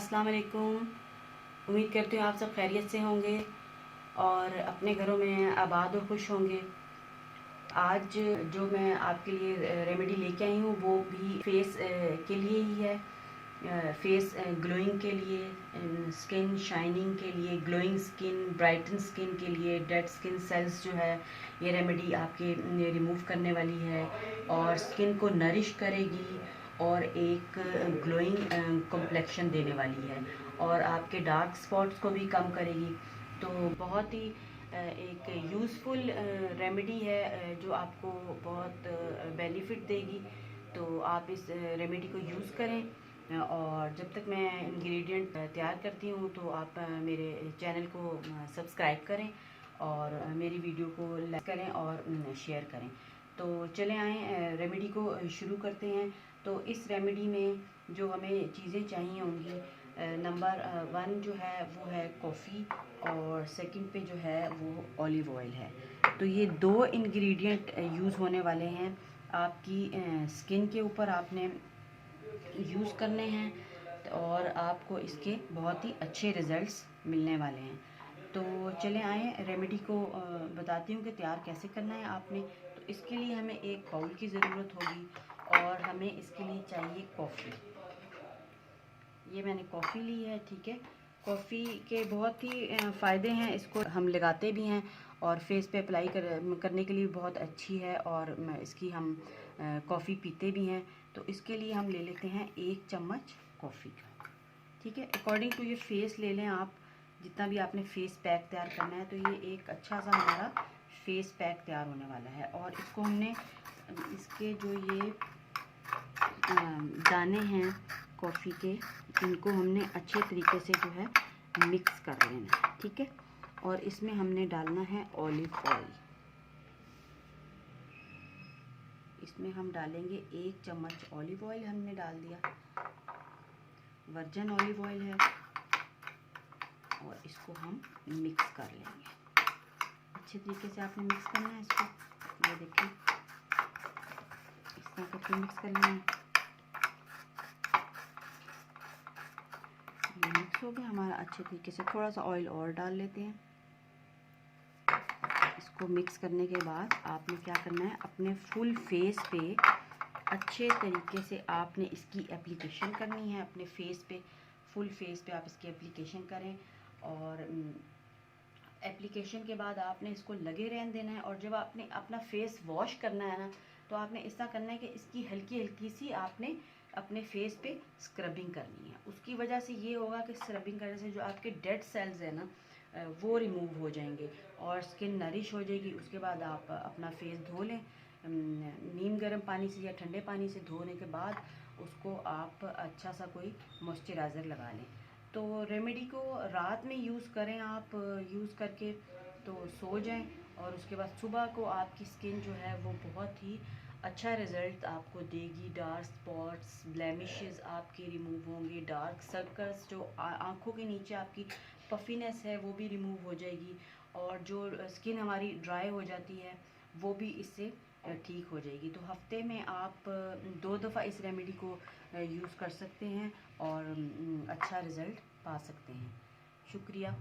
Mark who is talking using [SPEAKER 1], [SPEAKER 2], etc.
[SPEAKER 1] अस्सलाम वालेकुम। उम्मीद करती हूँ आप सब खैरियत से होंगे और अपने घरों में आबाद और खुश होंगे। आज जो मैं आपके लिए रेमेडी लेके आई हूँ वो भी फेस के लिए ही है। फेस ग्लोइंग के लिए, स्किन शाइनिंग के लिए, ग्लोइंग स्किन, ब्राइटन स्किन के लिए, डेड स्किन सेल्स जो है ये रेमेडी आपके रिमूव करने वाली है और स्किन को नरिश करेगी और एक ग्लोइंग कॉम्प्लेक्शन देने वाली है और आपके डार्क स्पॉट्स को भी कम करेगी। तो बहुत ही एक यूज़फुल रेमेडी है जो आपको बहुत बेनिफिट देगी। तो आप इस रेमेडी को यूज़ करें और जब तक मैं इंग्रेडिएंट तैयार करती हूँ तो आप मेरे चैनल को सब्सक्राइब करें और मेरी वीडियो को लाइक करें और शेयर करें। तो चले आएँ रेमेडी को शुरू करते हैं। तो इस रेमेडी में जो हमें चीज़ें चाहिए होंगी, नंबर 1 जो है वो है कॉफ़ी और सेकंड पे जो है वो ऑलिव ऑयल है। तो ये 2 इंग्रेडिएंट यूज़ होने वाले हैं आपकी स्किन के ऊपर, आपने यूज़ करने हैं और आपको इसके बहुत ही अच्छे रिज़ल्ट्स मिलने वाले हैं। तो चले आए रेमेडी को बताती हूँ कि तैयार कैसे करना है आपने। तो इसके लिए हमें एक बाउल की ज़रूरत होगी और हमें इसके लिए चाहिए कॉफ़ी। ये मैंने कॉफ़ी ली है, ठीक है। कॉफ़ी के बहुत ही फ़ायदे हैं, इसको हम लगाते भी हैं और फेस पे अप्लाई करने के लिए बहुत अच्छी है और इसकी हम कॉफ़ी पीते भी हैं। तो इसके लिए हम ले लेते हैं 1 चम्मच कॉफ़ी का, ठीक है। अकॉर्डिंग टू ये फेस ले लें आप, जितना भी आपने फेस पैक तैयार करना है। तो ये एक अच्छा सा हमारा फेस पैक तैयार होने वाला है और इसको हमने इसके जो ये दाने हैं कॉफ़ी के, इनको हमने अच्छे तरीके से जो है मिक्स कर लेना है, ठीक है। और इसमें हमने डालना है ऑलिव ऑयल। इसमें हम डालेंगे 1 चम्मच ऑलिव ऑयल, हमने डाल दिया, वर्जिन ऑलिव ऑयल है और इसको हम मिक्स कर लेंगे। अच्छे तरीके से आपने मिक्स करना है इसको, ये देखिए इस तरह करके मिक्स कर लेंगे। ये मिक्स हो गया हमारा अच्छे तरीके से। थोड़ा सा ऑयल और डाल लेते हैं। इसको मिक्स करने के बाद आपने क्या करना है, अपने फुल फेस पे अच्छे तरीके से आपने इसकी एप्लीकेशन करनी है। अपने फेस पे, फुल फेस पे आप इसकी एप्लीकेशन करें और एप्लीकेशन के बाद आपने इसको लगे रहने देना है। और जब आपने अपना फेस वॉश करना है ना, तो आपने इस तरह करना है कि इसकी हल्की हल्की सी आपने अपने फेस पे स्क्रबिंग करनी है। उसकी वजह से ये होगा कि स्क्रबिंग करने से जो आपके डेड सेल्स है ना वो रिमूव हो जाएंगे और स्किन नरिश हो जाएगी। उसके बाद आप अपना फेस धो लें नीम गर्म पानी से या ठंडे पानी से। धोने के बाद उसको आप अच्छा सा कोई मॉइस्चराइज़र लगा लें। तो रेमेडी को रात में यूज़ करें आप, यूज़ करके तो सो जाएं और उसके बाद सुबह को आपकी स्किन जो है वो बहुत ही अच्छा रिज़ल्ट आपको देगी। डार्क स्पॉट्स, ब्लेमिशेस आपके रिमूव होंगे, डार्क सर्कल्स, जो आँखों के नीचे आपकी पफीनेस है वो भी रिमूव हो जाएगी और जो स्किन हमारी ड्राई हो जाती है वो भी इससे ठीक हो जाएगी। तो हफ्ते में आप 2 दफ़ा इस रेमेडी को यूज़ कर सकते हैं और अच्छा रिज़ल्ट पा सकते हैं। शुक्रिया।